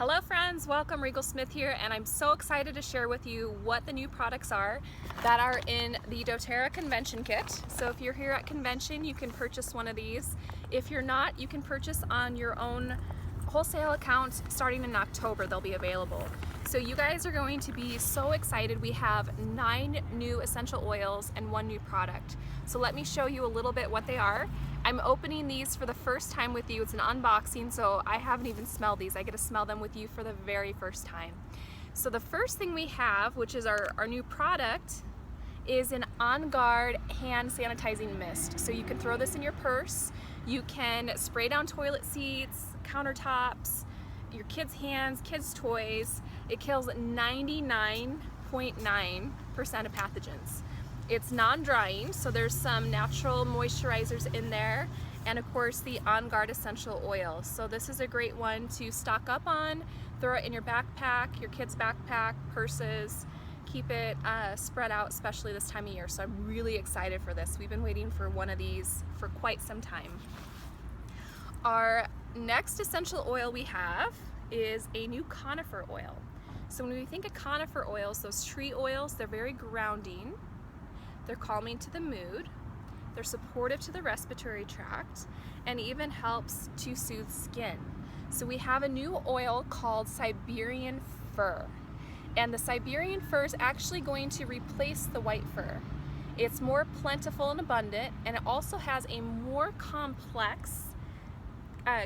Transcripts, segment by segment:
Hello friends, welcome. Rigel Smith here, and I'm so excited to share with you what the new products are that are in the doTERRA convention kit. So if you're here at convention, you can purchase one of these. If you're not, you can purchase on your own wholesale account starting in October. They'll be available. So you guys are going to be so excited. We have 9 new essential oils and 1 new product. So let me show you a little bit what they are. I'm opening these for the first time with you. It's an unboxing, so I haven't even smelled these. I get to smell them with you for the very first time. So the first thing we have, which is our new product, is an On Guard hand sanitizing mist. So you can throw this in your purse. You can spray down toilet seats, countertops, your kids' hands, kids' toys. It kills 99.9% of pathogens. It's non-drying, so there's some natural moisturizers in there, and of course the On Guard essential oil. So this is a great one to stock up on, throw it in your backpack, your kids' backpack, purses, keep it spread out, especially this time of year. So I'm really excited for this. We've been waiting for one of these for quite some time. Our next essential oil we have is a new conifer oil. So when we think of conifer oils, those tree oils, they're very grounding. They're calming to the mood, they're supportive to the respiratory tract, and even helps to soothe skin. So we have a new oil called Siberian fir. And the Siberian fir is actually going to replace the white fir. It's more plentiful and abundant, and it also has a more complex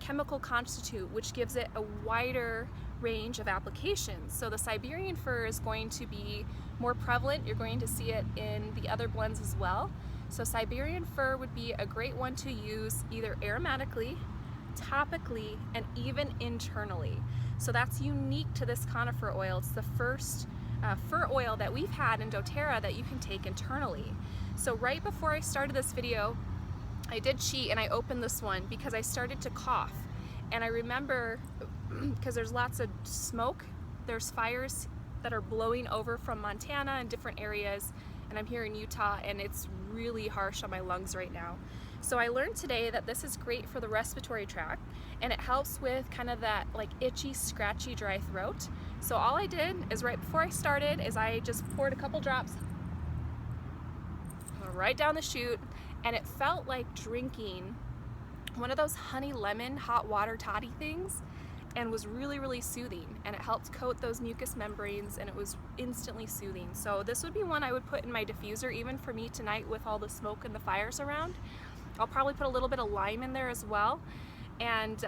chemical constitute, which gives it a wider range of applications. So the Siberian fir is going to be more prevalent. You're going to see it in the other blends as well. So Siberian fir would be a great one to use either aromatically, topically, and even internally. So that's unique to this conifer oil. It's the first fir oil that we've had in doTERRA that you can take internally. So right before I started this video, I did cheat and I opened this one because I started to cough. And I remember, because there's lots of smoke, there's fires that are blowing over from Montana and different areas, and I'm here in Utah, and it's really harsh on my lungs right now. So I learned today that this is great for the respiratory tract, and it helps with kind of that like itchy, scratchy, dry throat. So all I did is right before I started is I just poured a couple drops right down the chute, and it felt like drinking one of those honey lemon hot water toddy things, and was really, really soothing, and it helped coat those mucous membranes, and it was instantly soothing. So this would be one I would put in my diffuser even for me tonight with all the smoke and the fires around. I'll probably put a little bit of lime in there as well, and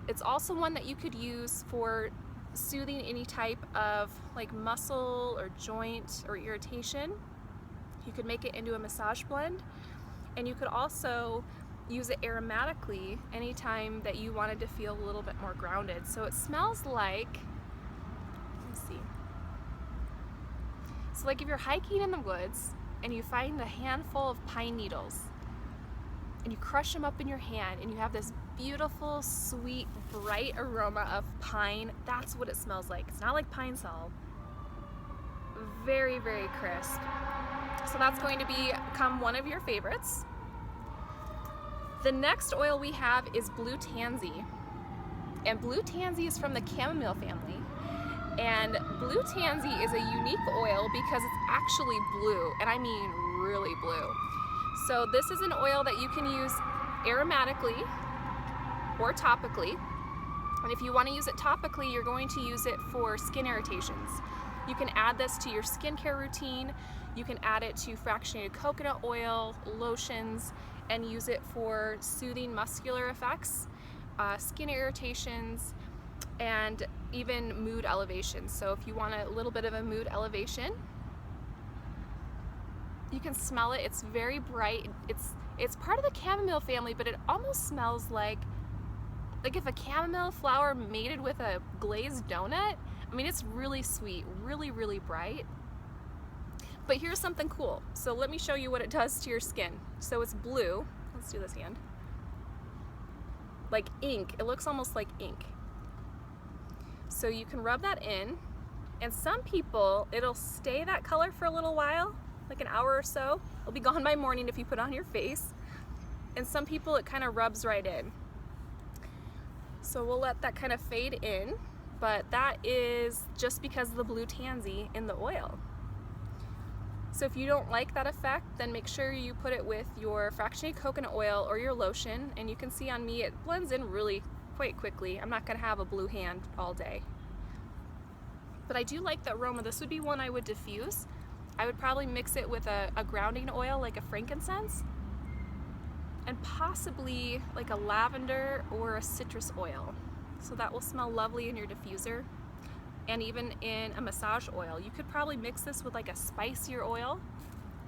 it's also one that you could use for soothing any type of like muscle or joint or irritation. You could make it into a massage blend, and you could also use it aromatically anytime that you wanted to feel a little bit more grounded. So it smells like, let's see. So like if you're hiking in the woods and you find a handful of pine needles and you crush them up in your hand and you have this beautiful, sweet, bright aroma of pine, that's what it smells like. It's not like pine sol. Very, very crisp. So that's going to become one of your favorites. The next oil we have is Blue Tansy, and Blue Tansy is from the chamomile family, and Blue Tansy is a unique oil because it's actually blue, and I mean really blue. So this is an oil that you can use aromatically or topically, and if you want to use it topically, you're going to use it for skin irritations. You can add this to your skincare routine. You can add it to fractionated coconut oil, lotions, and use it for soothing muscular effects, skin irritations, and even mood elevation. So if you want a little bit of a mood elevation, you can smell it. It's very bright. It's part of the chamomile family, but it almost smells like if a chamomile flower mated with a glazed donut. I mean, it's really sweet, really, really bright. But here's something cool. So let me show you what it does to your skin. So it's blue. Let's do this hand. Like ink. It looks almost like ink. So you can rub that in, and some people, it'll stay that color for a little while, like an hour or so. It'll be gone by morning if you put it on your face. And some people, it kind of rubs right in. So we'll let that kind of fade in. but that is just because of the blue tansy in the oil. So if you don't like that effect, then make sure you put it with your fractionated coconut oil or your lotion, and you can see on me it blends in really quite quickly. I'm not going to have a blue hand all day. But I do like the aroma. This would be one I would diffuse. I would probably mix it with a grounding oil like a frankincense, and possibly like a lavender or a citrus oil. So that will smell lovely in your diffuser. And even in a massage oil. You could probably mix this with like a spicier oil,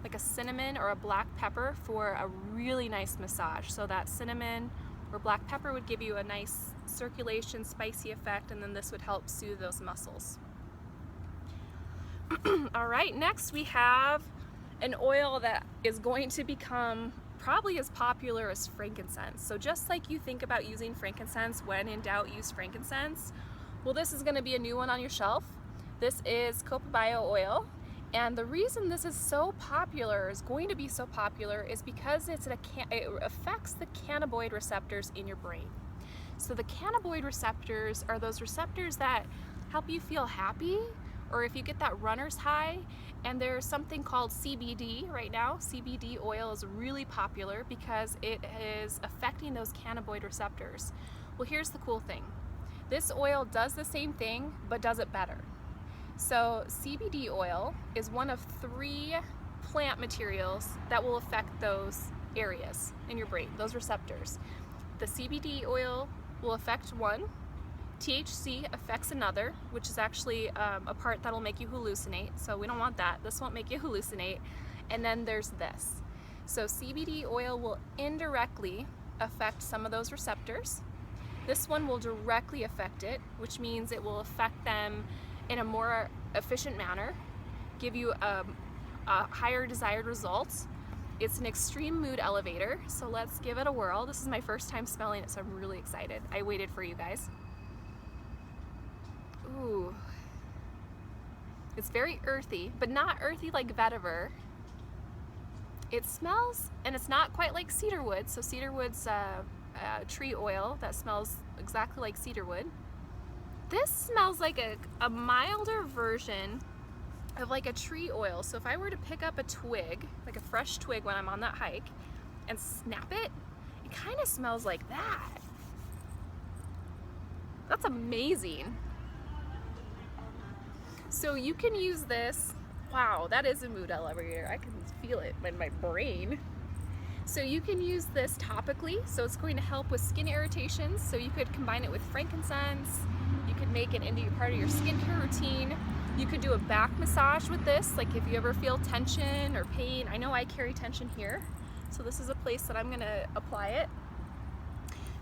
like a cinnamon or a black pepper for a really nice massage. So that cinnamon or black pepper would give you a nice circulation, spicy effect, and then this would help soothe those muscles. All right, next we have an oil that is going to become probably as popular as frankincense. So just like you think about using frankincense, when in doubt, use frankincense. Well, this is going to be a new one on your shelf. This is Cbd Oil, and the reason this is so popular, is going to be so popular, is because it affects the cannabinoid receptors in your brain. So the cannabinoid receptors are those receptors that help you feel happy, or if you get that runner's high. And there's something called CBD right now. CBD oil is really popular because it is affecting those cannabinoid receptors. Well, here's the cool thing. This oil does the same thing, but does it better. So CBD oil is one of 3 plant materials that will affect those areas in your brain, those receptors. The CBD oil will affect one, THC affects another, which is actually a part that'll make you hallucinate, so we don't want that. This won't make you hallucinate. And then there's this. So CBD oil will indirectly affect some of those receptors. This one will directly affect it, which means it will affect them in a more efficient manner, give you a higher desired results. It's an extreme mood elevator, so let's give it a whirl. This is my first time smelling it, so I'm really excited. I waited for you guys. Ooh. It's very earthy, but not earthy like vetiver. It smells, and it's not quite like cedarwood. So cedarwood's tree oil that smells exactly like cedarwood. This smells like a milder version of like a tree oil. So if I were to pick up a twig, like a fresh twig when I'm on that hike, and snap it, it kind of smells like that. That's amazing. So you can use this. Wow, that is a mood elevator. I can feel it in my brain. So you can use this topically, so it's going to help with skin irritations. So you could combine it with frankincense. You could make it into part of your skincare routine. You could do a back massage with this, like if you ever feel tension or pain. I know I carry tension here, so this is a place that I'm gonna apply it.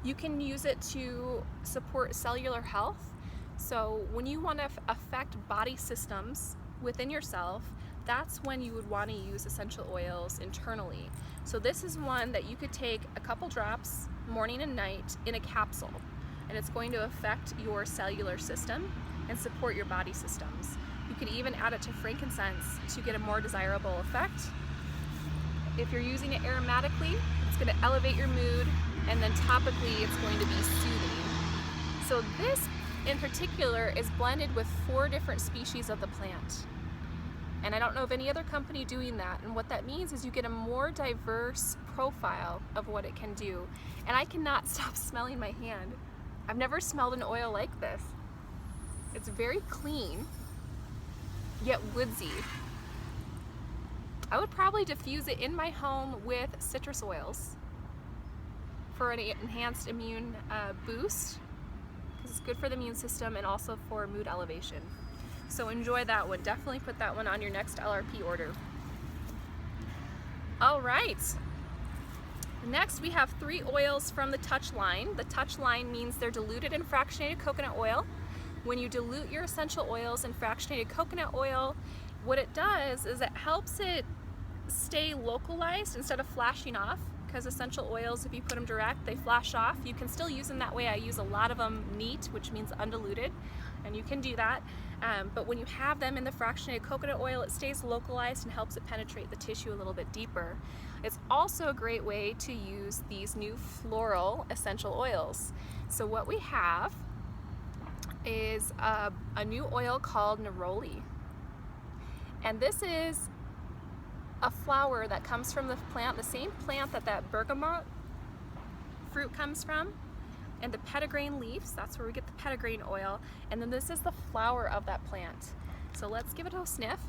You can use it to support cellular health. So when you want to affect body systems within yourself, that's when you would want to use essential oils internally. So this is one that you could take a couple drops morning and night in a capsule, and it's going to affect your cellular system and support your body systems. You could even add it to frankincense to get a more desirable effect. If you're using it aromatically, it's going to elevate your mood, and then topically it's going to be soothing. So this in particular is blended with 4 different species of the plant. And I don't know of any other company doing that. And what that means is you get a more diverse profile of what it can do. And I cannot stop smelling my hand. I've never smelled an oil like this. It's very clean, yet woodsy. I would probably diffuse it in my home with citrus oils for an enhanced immune boost, because it's good for the immune system and also for mood elevation. So enjoy that one. Definitely put that one on your next LRP order. All right. Next, we have 3 oils from the Touch line. The Touch line means they're diluted in fractionated coconut oil. When you dilute your essential oils in fractionated coconut oil, what it does is it helps it stay localized instead of flashing off, because essential oils, if you put them direct, they flash off. You can still use them that way. I use a lot of them neat, which means undiluted, and you can do that. But when you have them in the fractionated coconut oil, it stays localized and helps it penetrate the tissue a little bit deeper. It's also a great way to use these new floral essential oils. So what we have is a new oil called neroli. And this is a flower that comes from the plant, the same plant that bergamot fruit comes from, and the petitgrain leaves, that's where we get the petitgrain oil, and then this is the flower of that plant. So let's give it a sniff.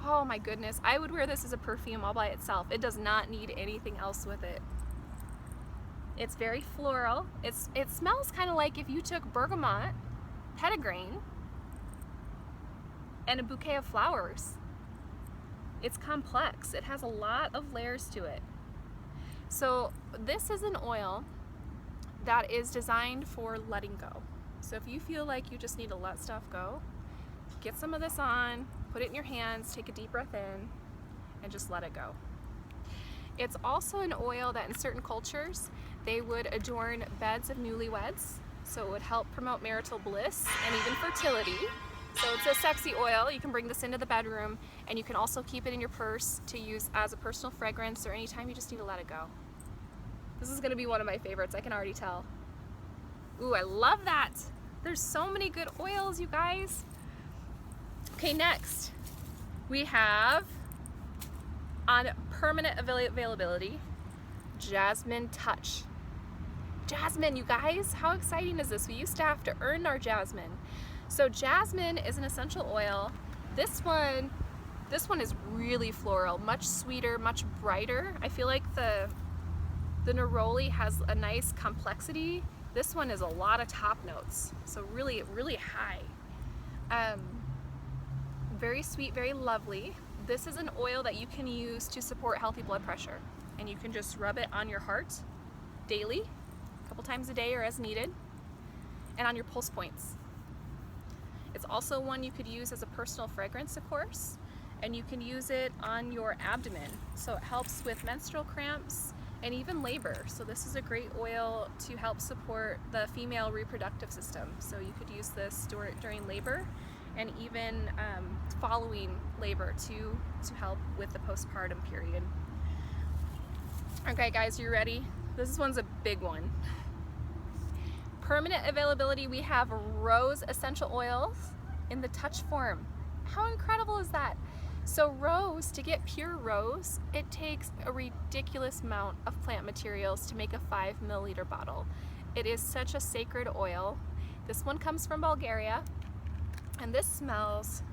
Oh my goodness, I would wear this as a perfume all by itself. It does not need anything else with it. It's very floral. It smells kind of like if you took bergamot, petitgrain, and a bouquet of flowers. It's complex. It has a lot of layers to it. So this is an oil that is designed for letting go. So if you feel like you just need to let stuff go, get some of this on, put it in your hands, take a deep breath in, and just let it go. It's also an oil that in certain cultures, they would adorn beds of newlyweds. So it would help promote marital bliss and even fertility. So it's a sexy oil. You can bring this into the bedroom, and you can also keep it in your purse to use as a personal fragrance or anytime you just need to let it go. This is gonna be one of my favorites, I can already tell. Ooh, I love that. There's so many good oils, you guys. Okay, next we have, on permanent availability, Jasmine Touch. Jasmine, you guys, how exciting is this? We used to have to earn our jasmine. So jasmine is an essential oil. This one is really floral, much sweeter, much brighter. I feel like the neroli has a nice complexity. This one is a lot of top notes, so really, really high. Very sweet, very lovely. This is an oil that you can use to support healthy blood pressure, and you can just rub it on your heart daily, a couple times a day or as needed, and on your pulse points. It's also one you could use as a personal fragrance, of course, and you can use it on your abdomen. So it helps with menstrual cramps and even labor. So this is a great oil to help support the female reproductive system. So you could use this during labor and even following labor to help with the postpartum period. Okay guys, you ready? This one's a big one. Permanent availability, we have rose essential oils in the touch form. How incredible is that? So rose, to get pure rose, it takes a ridiculous amount of plant materials to make a 5 milliliter bottle. It is such a sacred oil. This one comes from Bulgaria, and this smells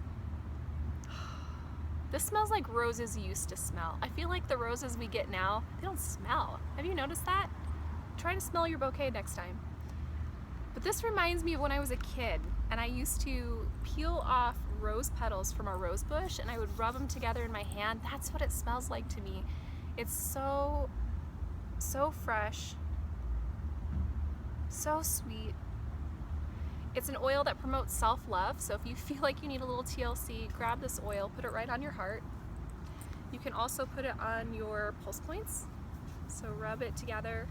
like roses used to smell. I feel like the roses we get now, they don't smell. Have you noticed that? Try to smell your bouquet next time. But this reminds me of when I was a kid and I used to peel off rose petals from a rose bush and I would rub them together in my hand. That's what it smells like to me. It's so fresh, so sweet. It's an oil that promotes self-love, so if you feel like you need a little TLC, grab this oil, put it right on your heart. You can also put it on your pulse points, so rub it together.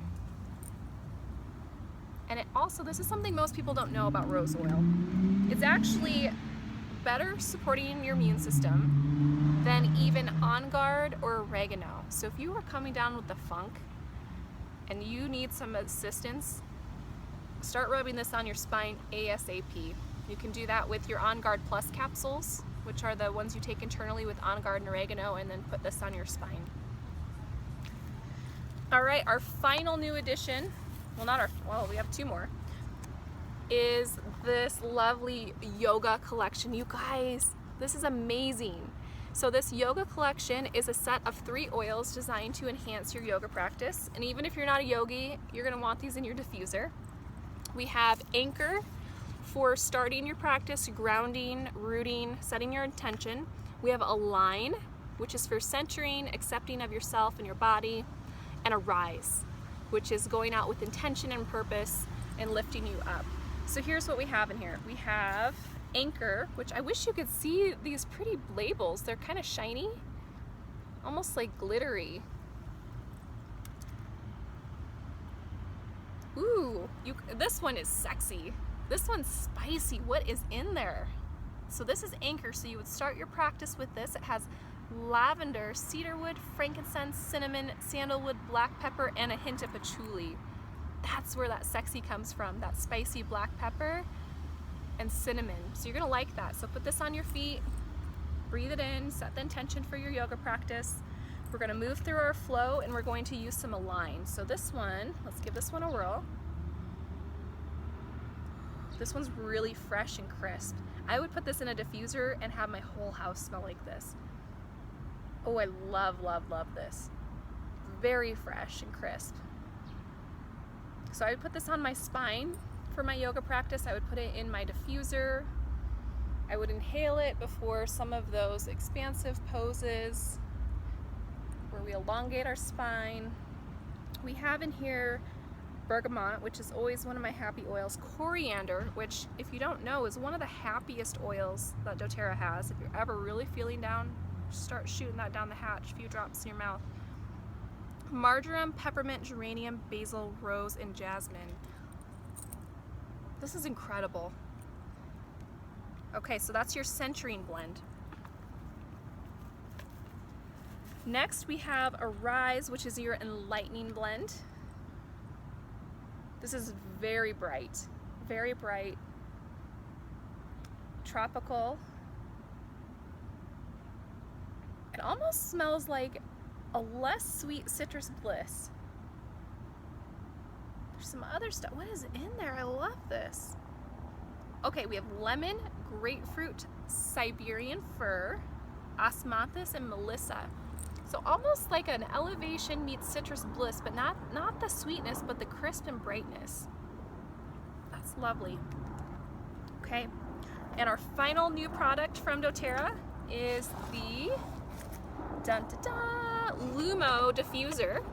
And it also, this is something most people don't know about rose oil. It's actually better supporting your immune system than even On Guard or oregano. So if you are coming down with the funk and you need some assistance, start rubbing this on your spine ASAP. You can do that with your On Guard Plus capsules, which are the ones you take internally with On Guard and oregano, and then put this on your spine. All right, our final new addition, we have two more, is this lovely yoga collection. You guys, this is amazing. So this yoga collection is a set of 3 oils designed to enhance your yoga practice. And even if you're not a yogi, you're gonna want these in your diffuser. We have Anchor for starting your practice, grounding, rooting, setting your intention. We have Align, which is for centering, accepting of yourself and your body, and Arise, which is going out with intention and purpose and lifting you up. So here's what we have in here. We have Anchor, which I wish you could see these pretty labels. They're kind of shiny, almost like glittery. Ooh, this one is sexy. This one's spicy. What is in there? So this is Anchor, so you would start your practice with this. It has lavender, cedarwood, frankincense, cinnamon, sandalwood, black pepper, and a hint of patchouli. That's where that sexy comes from, that spicy black pepper and cinnamon. So you're gonna like that. So put this on your feet, breathe it in, set the intention for your yoga practice. We're gonna move through our flow and we're going to use some Align. So this one, let's give this one a whirl. This one's really fresh and crisp. I would put this in a diffuser and have my whole house smell like this. Oh, I love, love, love this. Very fresh and crisp. So I would put this on my spine for my yoga practice. I would put it in my diffuser. I would inhale it before some of those expansive poses where we elongate our spine. We have in here bergamot, which is always one of my happy oils. Coriander, which if you don't know is one of the happiest oils that doTERRA has. If you're ever really feeling down, start shooting that down the hatch, a few drops in your mouth. Marjoram, peppermint, geranium, basil, rose, and jasmine. This is incredible. Okay, so that's your centering blend. Next we have a Rise, which is your enlightening blend. This is very bright, tropical. It almost smells like a less sweet citrus bliss. There's some other stuff. What is in there? I love this. Okay, we have lemon, grapefruit, Siberian fir, osmanthus, and melissa. So almost like an elevation meets citrus bliss, but not the sweetness, but the crisp and brightness. That's lovely. Okay, and our final new product from doTERRA is the Lumo Diffuser.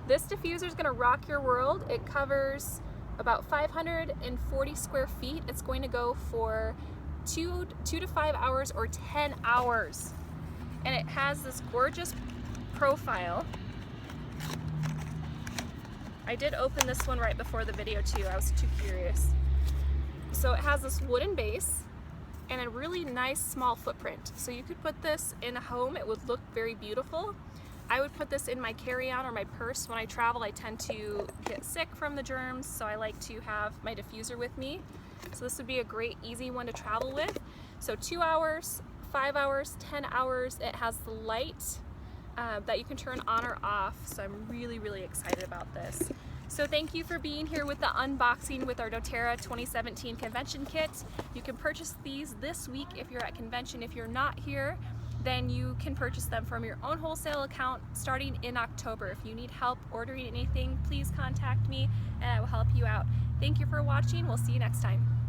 This diffuser is going to rock your world. It covers about 540 square feet. It's going to go for 2 to 5 hours or 10 hours. And it has this gorgeous profile. I did open this one right before the video too. I was too curious. So it has this wooden base and a really nice small footprint. So you could put this in a home. It would look very beautiful. I would put this in my carry-on or my purse. When I travel, I tend to get sick from the germs, so I like to have my diffuser with me. So this would be a great, easy one to travel with. So 2 hours, 5 hours, 10 hours. It has the light that you can turn on or off. So I'm really, really excited about this. So thank you for being here with the unboxing with our doTERRA 2017 convention kit. You can purchase these this week if you're at convention. If you're not here, then you can purchase them from your own wholesale account starting in October. If you need help ordering anything, please contact me and I will help you out. Thank you for watching. We'll see you next time.